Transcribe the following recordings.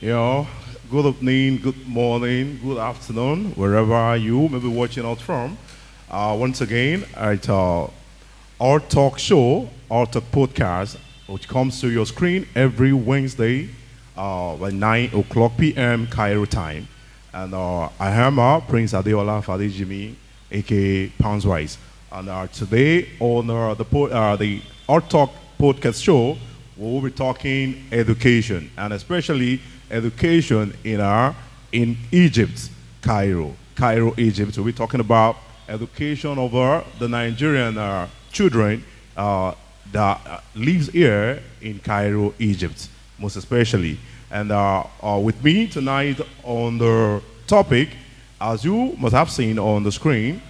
Yeah, good evening, good morning, good afternoon, wherever you may be watching out from. Once again, at our talk show, our talk podcast, which comes to your screen every Wednesday by 9 o'clock p.m. Cairo time. And I am Prince Adeola Fadejimi, aka Pounds Rice. And today on the Our Talk podcast show, we will be talking education, and especially education in Egypt, Cairo, Egypt. So we're talking about education over the Nigerian children that lives here in Cairo, Egypt, most especially. And with me tonight on the topic, as you must have seen on the screen,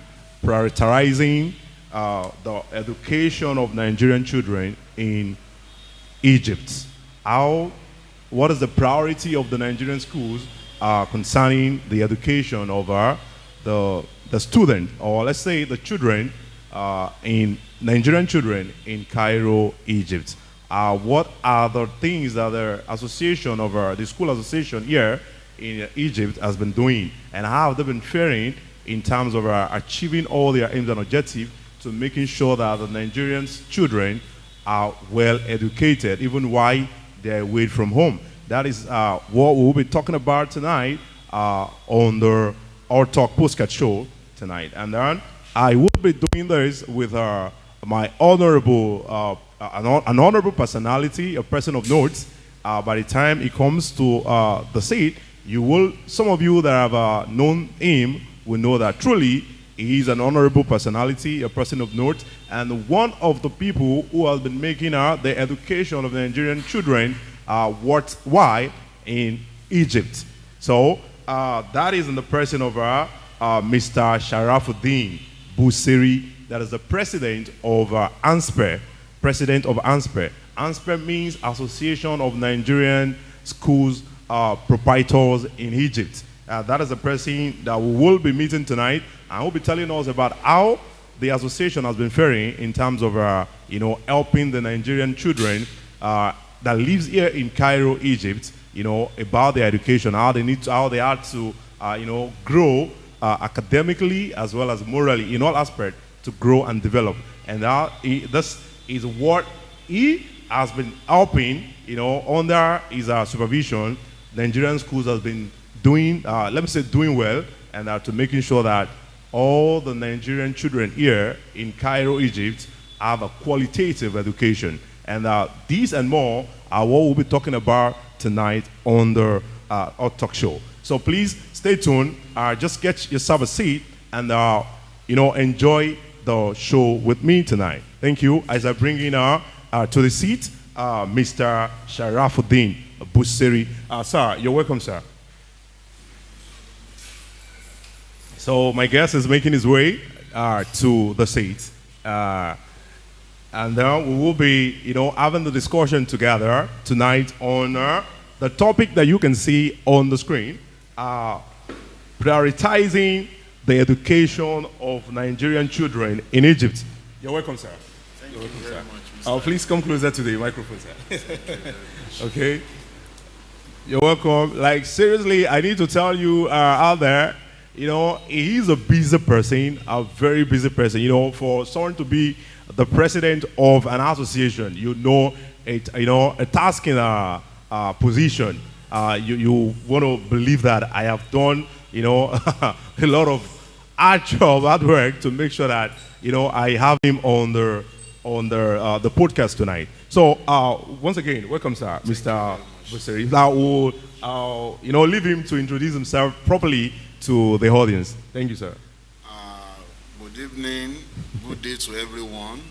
prioritizing the education of Nigerian children in Egypt. What is the priority of the Nigerian schools concerning the education of the student, or let's say the children in Nigerian children in Cairo, Egypt? What are the things that the association of the school association here in Egypt has been doing, and how have they been faring in terms of achieving all their aims and objectives to making sure that the Nigerian children are well educated, even while they're away from home? That is what we'll be talking about tonight on the Our Talk Postcard Show tonight. And then I will be doing this with my honorable, an honorable personality, a person of note. By the time it comes to the seat, some of you that have known him will know that truly he is an honorable personality, a person of note, and one of the people who has been making the education of the Nigerian children worthwhile in Egypt. So that is in the person of Mr. Sharafudeen Buserin, that is the president of ANSPE. President of ANSPE. ANSPE means Association of Nigerian Schools Proprietors in Egypt. That is the person that we will be meeting tonight, and will be telling us about how the association has been faring in terms of helping the Nigerian children that lives here in Cairo, Egypt, about their education, how they have to grow academically as well as morally, in all aspects, to grow and develop. And this is what he has been helping, under his supervision. Nigerian schools has been doing, doing well, and to making sure that all the Nigerian children here in Cairo, Egypt, have a qualitative education. And these and more are what we'll be talking about tonight on the Our Talk Show. So please stay tuned. Just get yourself a seat and enjoy the show with me tonight. Thank you. As I bring in to the seat, Mr. Sharafudeen Buserin. Sir, you're welcome, sir. So my guest is making his way to the seat. And we will be, having the discussion together tonight on the topic that you can see on the screen, prioritizing the education of Nigerian children in Egypt. You're welcome, sir. Thank you very much, Mr. Please come closer to the microphone, sir. Okay. You're welcome. Like, seriously, I need to tell you out there, he's a busy person, a very busy person. For someone to be the president of an association, a tasking position. You want to believe that I have done, a lot of hard work to make sure that I have him on the podcast tonight. So once again, welcome, sir, Mr. Buserin. Now we'll leave him to introduce himself properly to the audience. Thank you, sir. Good evening, good day to everyone.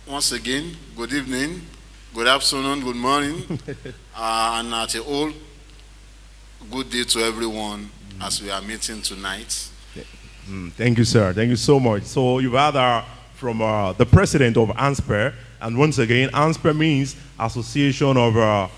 Once again, good evening, good afternoon, good morning, and at all, good day to everyone as we are meeting tonight. Thank you, sir. Thank you so much. So you've had from the president of ANSPER. And once again, ANSPER means Association of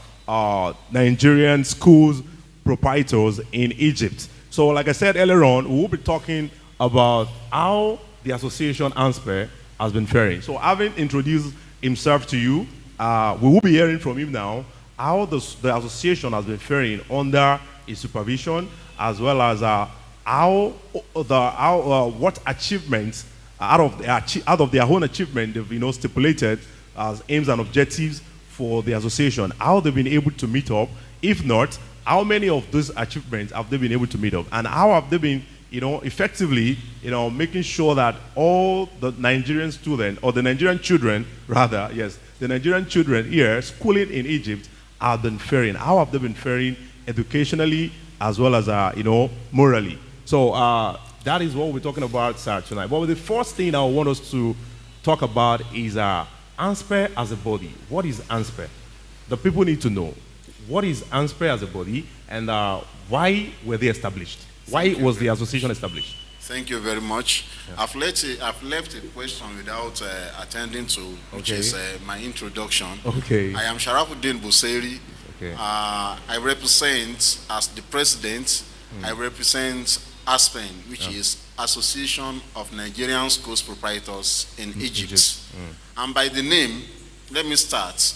Nigerian Schools Proprietors in Egypt. So like I said earlier on, we will be talking about how the association ANSPER has been faring. So having introduced himself to you, we will be hearing from him now how the association has been faring under his supervision, as well as what achievements out of their own achievement they've stipulated as aims and objectives for the association, how they've been able to meet up. If not, how many of those achievements have they been able to meet up, and how have they been effectively making sure that all the Nigerian students, or the Nigerian children rather, yes, the Nigerian children here schooling in Egypt have been faring. How have they been faring educationally as well as morally? So that is what we're talking about, sir, tonight. But the first thing I want us to talk about is ANSPER as a body. What is ANSPER? The people need to know. What is ANSPER as a body, and why were they established? Why was the association established? Thank you very much. Yeah. I've left a question without attending to, which is my introduction. Okay. I am Sharafudeen Buserin. Okay. I represent, as the president, I represent ASPEN, which is Association of Nigerian Schools Proprietors in Egypt. And by the name, let me start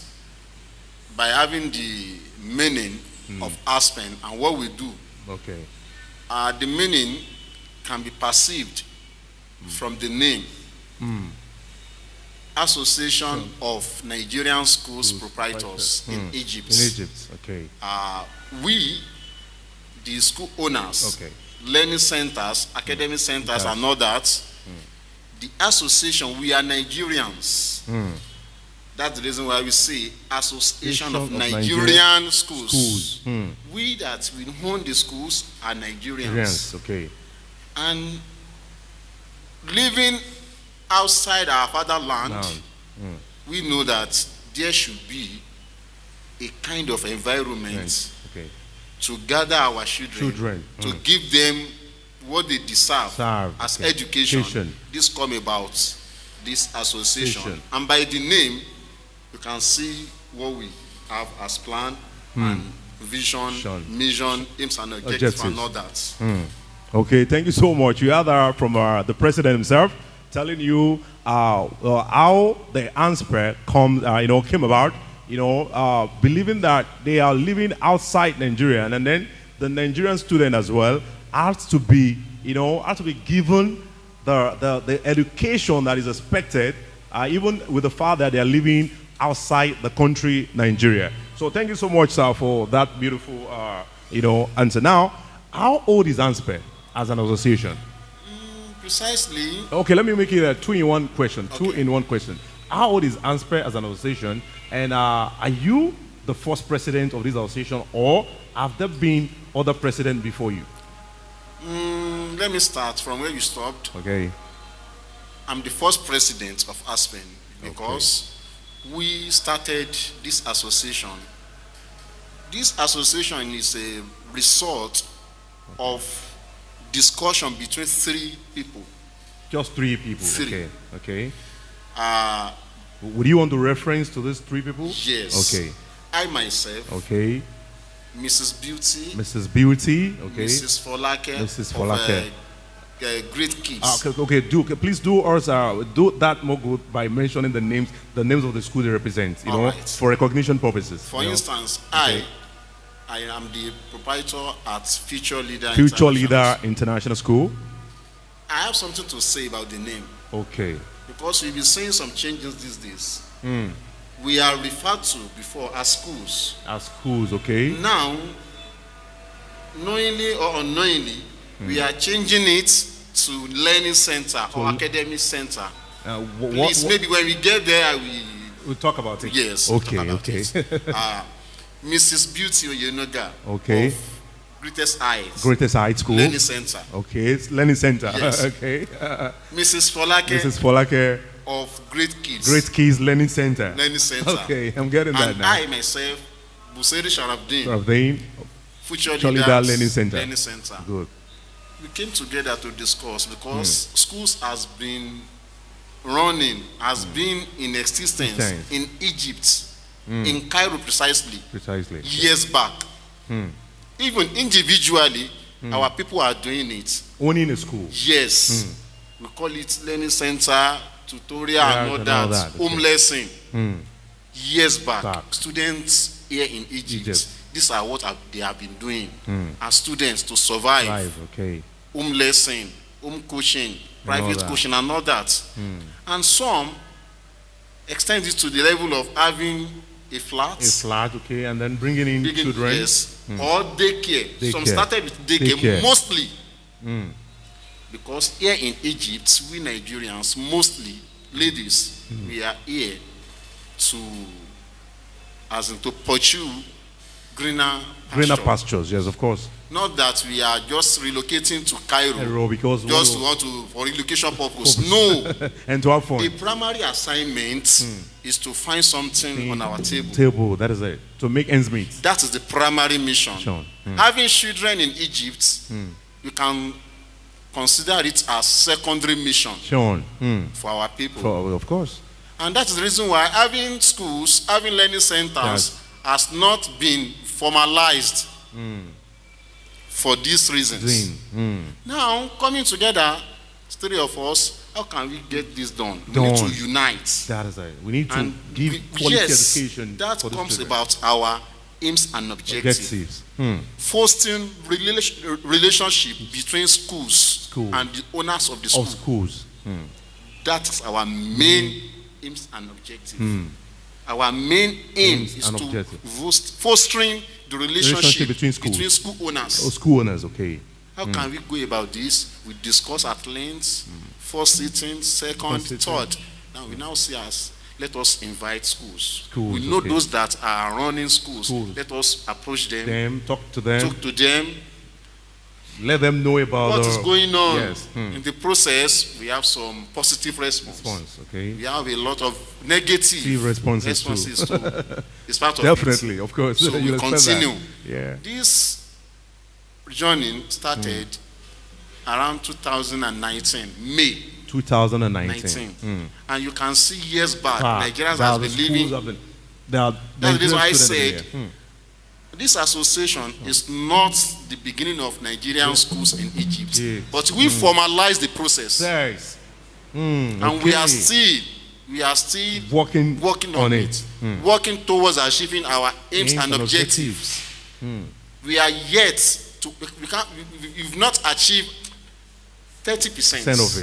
by having the meaning of ASPEN and what we do. Okay. The meaning can be perceived from the name. Association of Nigerian Schools Proprietors in Egypt. In Egypt, okay. We, the school owners, Okay. learning centers, academic centers, and all that, the association, we are Nigerians. That's the reason why we say Association of Nigerian Schools. We that we own the schools are Nigerians. Yes, okay. And living outside our fatherland, we know that there should be a kind of environment Okay. to gather our children. To give them what they deserve as education. This come about, this association. And by the name, you can see what we have as plan and vision, mission, aims and objectives, and all that. Okay, thank you so much. You heard from the president himself telling you how the ANSPER came about. Believing that they are living outside Nigeria, and then the Nigerian student as well has to be given the education that is expected, even with the fact that they are living outside the country Nigeria. So thank you so much, sir, for that beautiful answer. Now, how old is ANSPER as an association? Precisely. Okay, let me make it a two-in-one question. Okay. Two-in-one question. How old is ANSPER as an association? And are you the first president of this association, or have there been other presidents before you? Let me start from where you stopped. Okay. I'm the first president of ASPEN because we started this association. This association is a result of discussion between three people. Just three people. Three. Okay. Would you want to reference to these three people? Yes. Okay. I myself. Okay. Mrs. Beauty. Mrs. Beauty. Okay. Mrs. Folake. Mrs. Folake. Great Kids. Okay. Please do us do that more good by mentioning the names of the school they represent. For recognition purposes. For instance, okay. I am the proprietor at Future Leader International School. I have something to say about the name. Okay. Because we've been seeing some changes these days. We are referred to before as schools. As schools, okay. Now, knowingly or unknowingly, we are changing it to learning center or academic center. Please, maybe when we get there, we'll talk about it. Yes. Okay. Mrs. Beauty Oyenoga. Okay. Of Greatest Heights. Greatest Heights School. Learning Center. Okay, it's Learning Center. Yes. Okay. Mrs. Folake. Mrs. Folake. Of Great Kids. Great Kids Learning Center. Learning Center. Okay, I'm getting that and now. I myself, Mr.Sharafudeen. Sharafudeen. Future Leader Learning Center. Learning Center. Good. We came together to discuss because schools has been running has been in existence in Egypt, in Cairo precisely, years back. Even individually, our people are doing it. Owning a school. Yes. We call it learning center, tutorial, and all that. Home lesson. Years back, students here in Egypt, these are what they have been doing as students to survive. Home lesson, home coaching, private coaching, and all that. And some extend it to the level of having a flat. And then bringing in children. Yes. Or daycare. Some started with daycare. Mostly. Because here in Egypt, we Nigerians, mostly ladies, we are here to pursue greener pastures. Yes, of course. Not that we are just relocating to Cairo because just for relocation purpose. No. And to have fun. The primary assignment is to find something on our table. That is it. To make ends meet. That is the primary mission. Having children in Egypt, you can consider it as secondary mission for our people. Of course. And that is the reason why having schools, having learning centers has not been formalized for these reasons. Now, coming together, three of us, how can we get this done? We need to unite. That is it. We need to give quality education. That comes about our aims and objectives. Fostering relationship between schools and the owners of the schools. That is our main aims and objectives. Our main aim is to fostering the relationship between school owners. School owners, okay. How can we go about this? We discuss at length, first sitting, second, third. Now we now see let us invite schools. We know those that are running schools. Let us approach them, talk to them. Let them know about what is going on. In the process, we have some positive response. We have a lot of negative responses too. It's part of Definitely, it. Of course. So we continue. This journey started around 2019, May 2019. And you can see years back, Nigerians have been living. That's the reason why I said this association is not the beginning of Nigerian schools in Egypt, but we formalized the process, and we are still working on it, working towards achieving our aims and objectives. We are yet to we've not achieved 30% of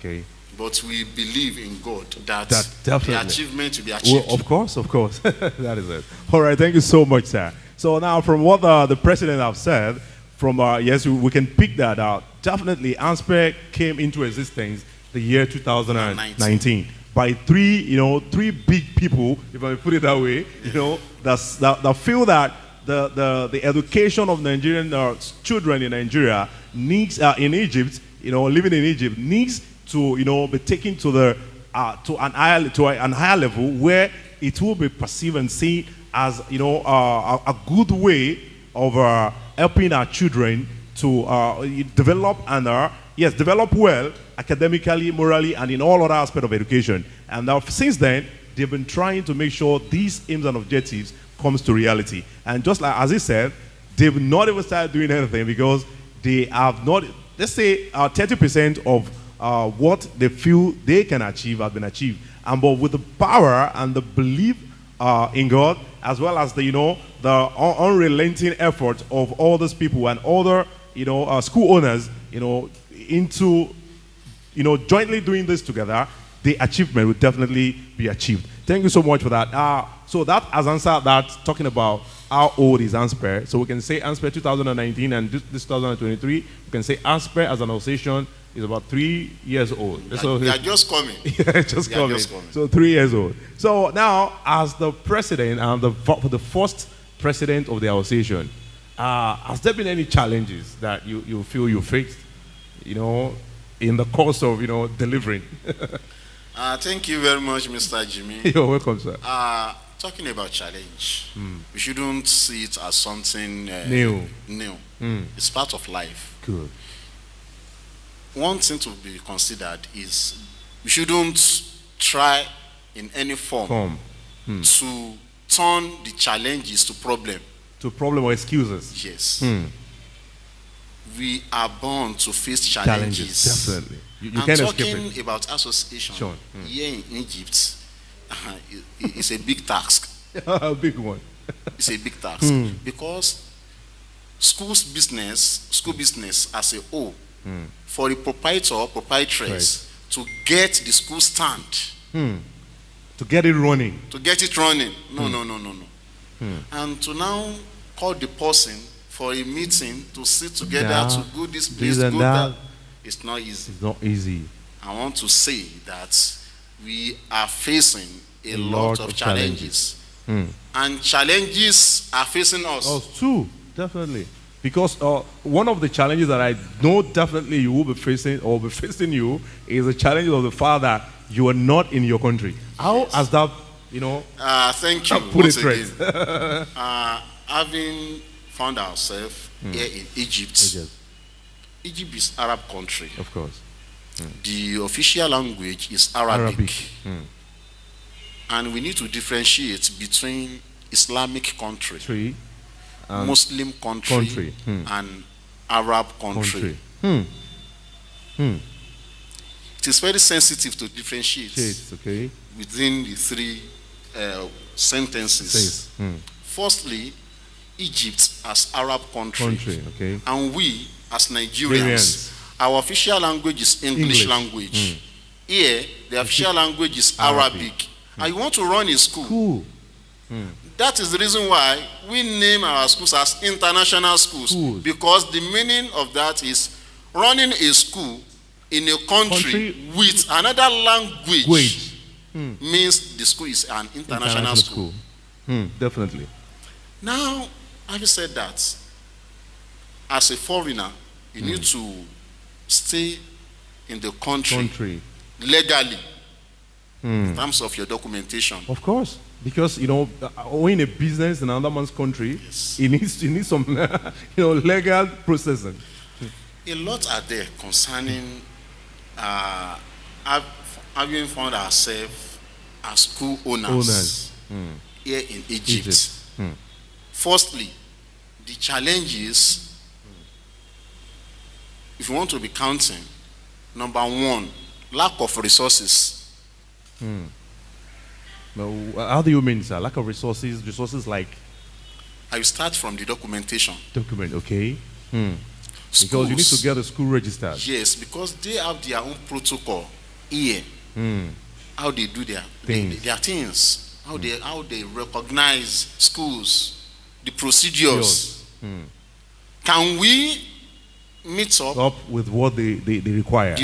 it. But we believe in God that the achievement will be achieved. Well, of course. That is it. All right, thank you so much, sir. So now from what the president have said, yes, we can pick that out. Definitely, ANSPE came into existence the year 2019 by three big people, if I put it that way, that feel that the education of Nigerian children in Nigeria needs, in Egypt, living in Egypt, needs to be taken to an higher level where it will be perceived and seen as a good way of helping our children to develop and develop well academically, morally, and in all other aspects of education. And since then, they've been trying to make sure these aims and objectives comes to reality. And just like as he said, they've not even started doing anything because they have not. Let's say 30% of what they feel they can achieve has been achieved. But with the power and the belief in God, as well as the unrelenting effort of all those people and other school owners, into jointly doing this together, the achievement will definitely be achieved. Thank you so much for that. So that has answered that, talking about how old is ANSPE. So we can say ANSPE 2019 and this 2023. We can say ANSPE as an association is about 3 years old. They are just coming. just coming. So 3 years old. So now, as the president and the first president of the association, has there been any challenges that you feel you faced, in the course of delivering? Thank you very much, Mr. Jimmy. You're welcome, sir. Talking about challenge, we shouldn't see it as something new. It's part of life. Good. One thing to be considered is we shouldn't try in any form to turn the challenges to problem. To problem or excuses. Yes. We are born to face challenges. Definitely. You I'm can't escape it. talking about association. Sure. Here in Egypt, it's a big task. A big one. It's a big task because school business as a whole, for the proprietor or proprietress to get the school stand, to get it running. No. And to now call the person for a meeting to sit together to go this place, go that. It's not easy. It's not easy. I want to say that we are facing a lot of challenges. And challenges are facing us. Us too, definitely. Because one of the challenges that I know definitely you will be facing or will be facing you is the challenge of the fact that you are not in your country. How has that, thank you. Put it straight. Having found ourselves here in Egypt. Egypt is Arab country. Of course. The official language is Arabic. And we need to differentiate between Islamic country, Muslim country, and Arab country. It is very sensitive to differentiate within the three sentences. Firstly, Egypt as Arab country. And we as Nigerians, our official language is English language. Here, the official language is Arabic. And you want to run a school. That is the reason why we name our schools as international schools. Because the meaning of that is running a school in a country with another language means the school is an international school. Definitely. Now, having said that, as a foreigner, you need to stay in the country legally in terms of your documentation. Of course, because owning a business in another man's country, it needs some legal processing. A lot are there concerning having found ourselves as school owners here in Egypt. Firstly, the challenges, if you want to be counting, number one, lack of resources. How do you mean, sir? Lack of resources? Resources like? I will start from the documentation. Okay. Because you need to get the school registered. Yes, because they have their own protocol here. How they do their things. How they recognize schools, the procedures. Can we meet up with what they require?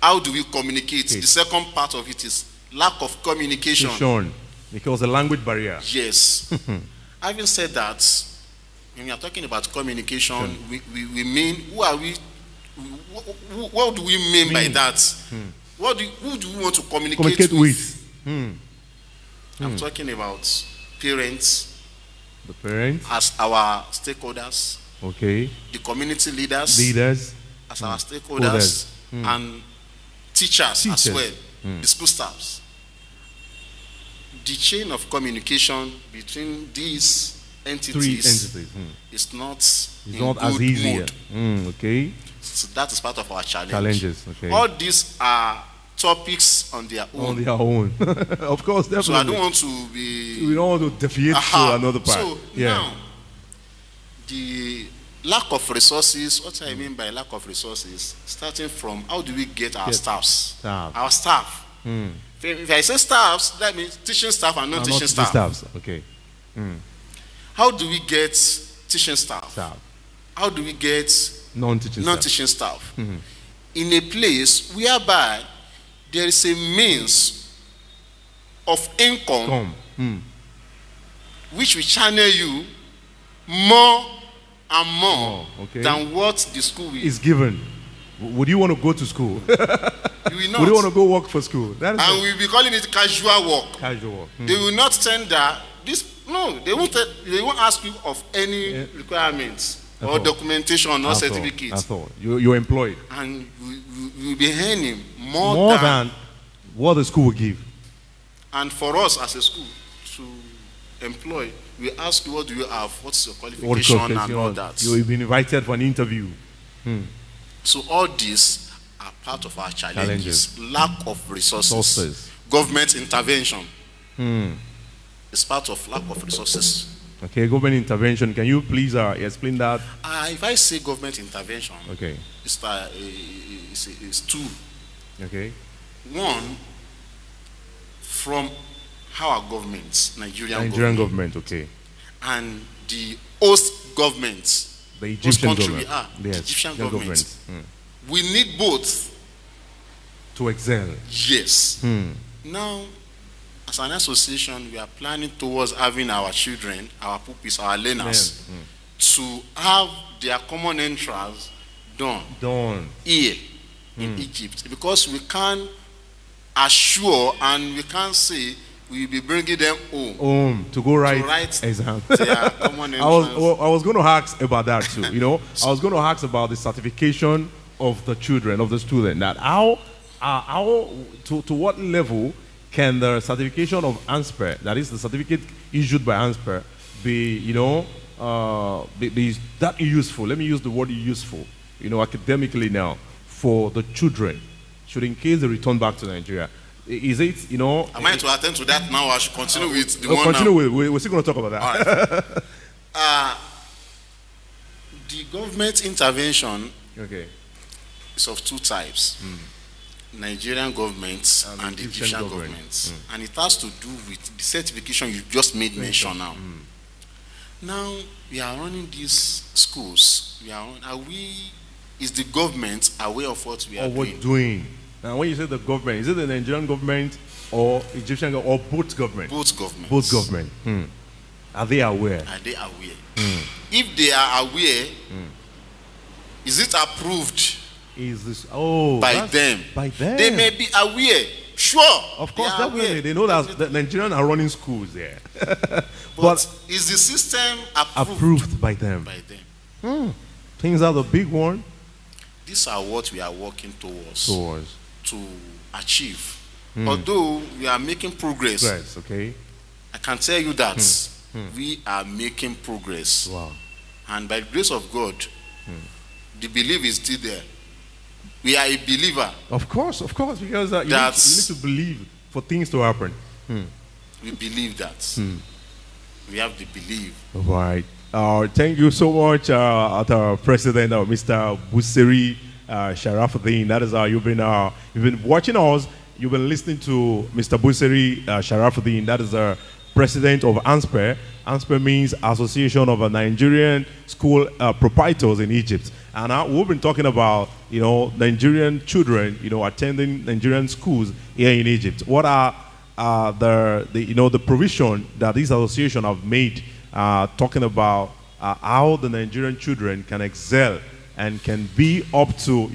How do we communicate? The second part of it is lack of communication. Because the language barrier. Yes. Having said that, when we are talking about communication, we mean, who are we? What do we mean by that? Who do we want to communicate with? I'm talking about parents. The parents. As our stakeholders. The community leaders. As our stakeholders. And teachers as well. The school staffs. The chain of communication between these entities is not as easy. So that is part of our challenges. All these are topics on their own. Of course, definitely. So I don't want to be. We don't want to deviate to another part. So now, the lack of resources. What I mean by lack of resources, starting from how do we get our staffs? Our staff. If I say staffs, that means teaching staff and non-teaching staff. How do we get teaching staff? How do we get non-teaching staff? In a place whereby there is a means of income which will channel you more and more than what the school is given. Would you want to go to school? You will not. Would you want to go work for school? And we'll be calling it casual work. They will not tender this. No, they won't ask you of any requirements or documentation or certificates. You're employed. And will be earning more than what the school will give. And for us as a school to employ, we ask you, what do you have? What's your qualification and all that? You will be invited for an interview. So all these are part of our challenges. Lack of resources. Government intervention. It's part of lack of resources. Okay, government intervention. Can you please explain that? If I say government intervention, okay, it's two. Okay. One, from our governments, Nigerian government, okay, and the host governments, the Egyptian government, the Egyptian government. We need both to excel. Yes. Now, as an association, we are planning towards having our children, our pupils, our learners, to have their common entrance done here in Egypt, because we can't assure and we can't say we will be bringing them home to go write exam. I was going to ask about that too. I was going to ask about the certification of the children, of the student. That to what level can the certification of ANSPER, that is the certificate issued by ANSPER, be be that useful? Let me use the word useful, academically now, for the children, should in case they return back to Nigeria. Is it, Am I to attend to that now? I should continue with the one continue now? We're still going to talk about that. Right. The government intervention is of two types. Nigerian government and the Egyptian government. And it has to do with the certification you just made mention now. Now, we are running these schools. Is the government aware of what we are doing? Now, when you say the government, is it the Nigerian government or Egyptian government or both government? Both governments. Both government. Are they aware? Are they aware? If they are aware, is it approved? Is this by them? By them. They may be aware. Sure. Of course, definitely. They know that the Nigerians are running schools there. but is the system approved by them? By them. Things are the big one. These are what we are working towards to achieve. Although we are making progress. Okay. I can tell you that we are making progress. Wow. And by the grace of God, the belief is still there. We are a believer. Of course, because you need to believe for things to happen. We believe that. We have the belief. All right. Thank you so much, our President, Mr. Buserin Sharafudeen. That is how you've been watching us. You've been listening to Mr. Buserin Sharafudeen. That is the President of ANSPER. ANSPER means Association of Nigerian School Proprietors in Egypt. And we've been talking about, Nigerian children, attending Nigerian schools here in Egypt. What are the provision that this association have made, talking about how the Nigerian children can excel and can be up to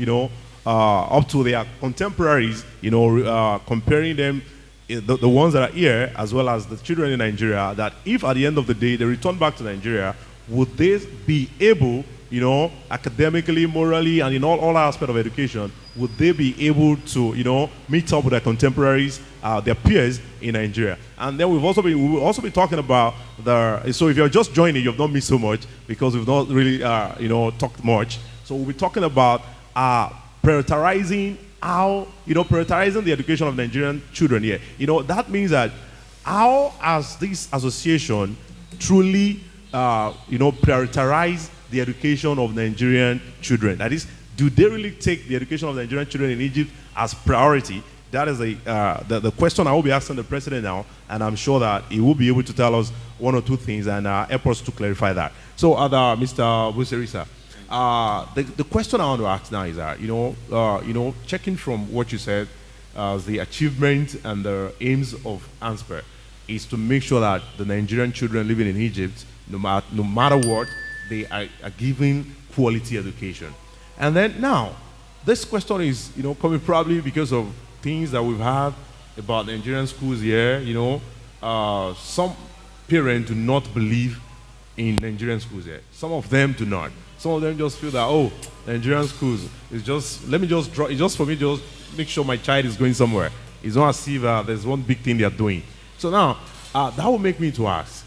their contemporaries, comparing them, the ones that are here, as well as the children in Nigeria, that if at the end of the day they return back to Nigeria, would they be able, academically, morally, and in all aspects of education, would they be able to, meet up with their contemporaries, their peers in Nigeria? And then we'll also be talking about so if you're just joining, you've not missed so much, because we've not really, talked much. So we'll be talking about prioritizing prioritizing the education of Nigerian children here. That means that how has this association truly, prioritize the education of Nigerian children? That is, do they really take the education of Nigerian children in Egypt as priority? That is the question I will be asking the president now, and I'm sure that he will be able to tell us one or two things and help us to clarify that. So, Mr. Buserin, the question I want to ask now is that, checking from what you said, the achievement and the aims of ANSPER is to make sure that the Nigerian children living in Egypt, no matter what, they are given quality education. And then now, this question is, coming probably because of things that we've had about Nigerian schools here. Some parents do not believe in Nigerian schools here. Some of them do not. some of them just feel that, oh, Nigerian schools, it's just, let me just draw, it's just for me to just make sure my child is going somewhere. It's not as if there's one big thing they're doing. So now, that will make me to ask,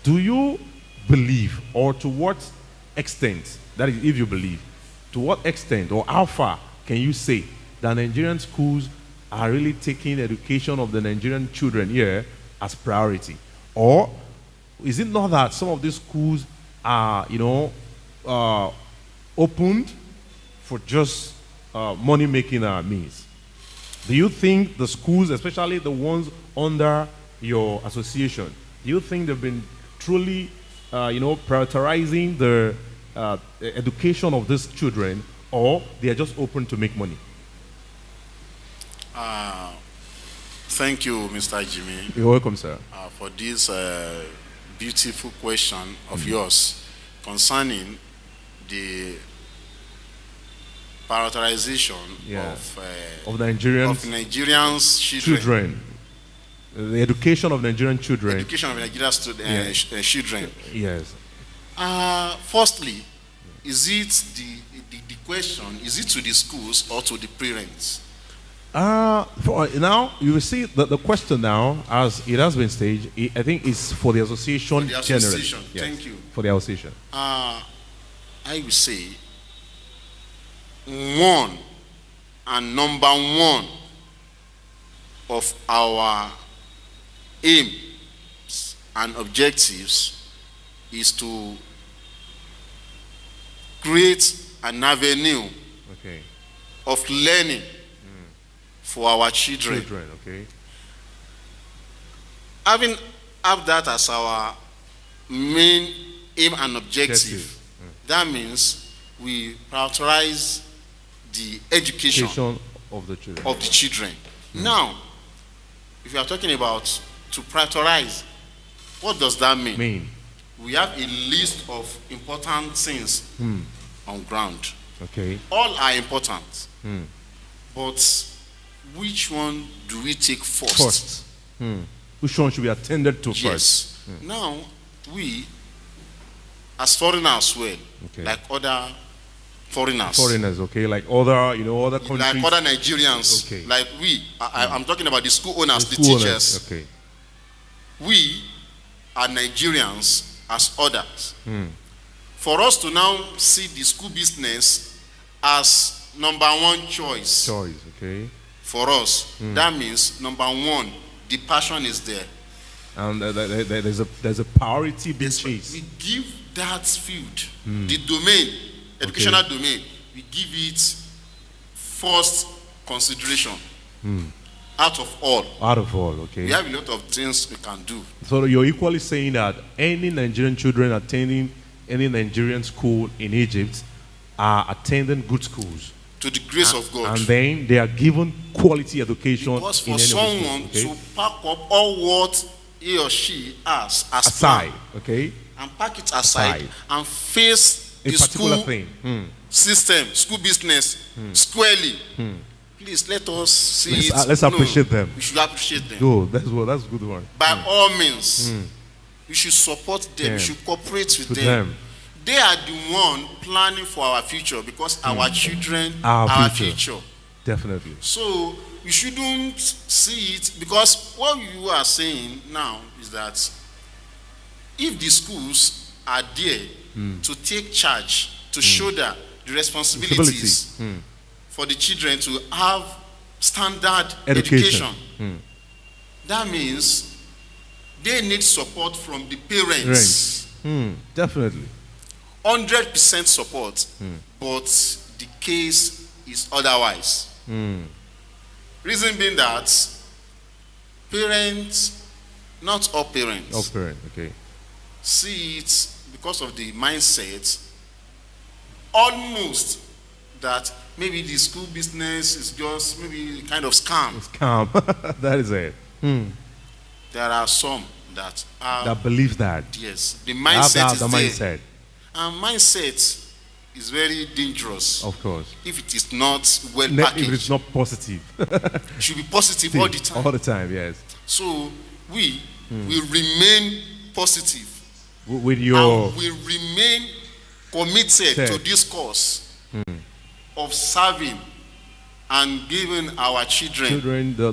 do you believe, or to what extent, that is, if you believe, to what extent or how far can you say that Nigerian schools are really taking education of the Nigerian children here as priority? Or is it not that some of these schools are, opened for just money-making means? Do you think the schools, especially the ones under your association, do you think they've been truly, prioritizing the education of these children, or they are just open to make money? Thank you, Mr. Jimmy. You're welcome, sir. For this beautiful question of yours concerning the prioritization of Nigerians children. The education of Nigerian children. Education of Nigerian children. Yes. Firstly, is it the question, is it to the schools or to the parents? Now, you will see that the question now, as it has been staged, I think it's for the association generally. Yes, thank you. For the association. I will say, one and number one of our aims and objectives is to create an avenue of learning for our children. Having that as our main aim and objective, that means we prioritize the education of the children. Now, if you are talking about to prioritize, what does that mean? We have a list of important things on ground. All are important. But which one do we take first? Which one should be attended to first? Now, we, as foreigners well, like other foreigners, like other countries, like other Nigerians, like we, I'm talking about the school owners, the teachers. We are Nigerians as others. For us to now see the school business as number one choice. For us, that means number one, the passion is there. And there's a priority being chased. We give that field, the domain, educational domain, we give it first consideration. Out of all. We have a lot of things we can do. So you're equally saying that any Nigerian children attending any Nigerian school in Egypt are attending good schools. To the grace of God. And then they are given quality education. Because for someone to pack up all what he or she has aside, and pack it aside and face the school system, school business squarely. Please let us see let's appreciate them. We should appreciate them. Oh, that's a good one. By all means, we should support them. We should cooperate with them. They are the one planning for our future, because our children are our future. Definitely. So you shouldn't see it, because what you are saying now is that if the schools are there to take charge, to shoulder the responsibilities for the children to have standard education, that means they need support from the parents. Definitely. 100% support, but the case is otherwise. Reason being that parents, not all parents, see it because of the mindset almost that maybe the school business is just maybe kind of scam. That is it. There are some that believe that. Yes, the mindset is the there. mindset. And mindset is very dangerous. Of course. If it is not well packaged. If it's not positive. It should be positive all the time. All the time, yes. So we will remain positive. With your... And we remain committed to this cause of serving and giving our children the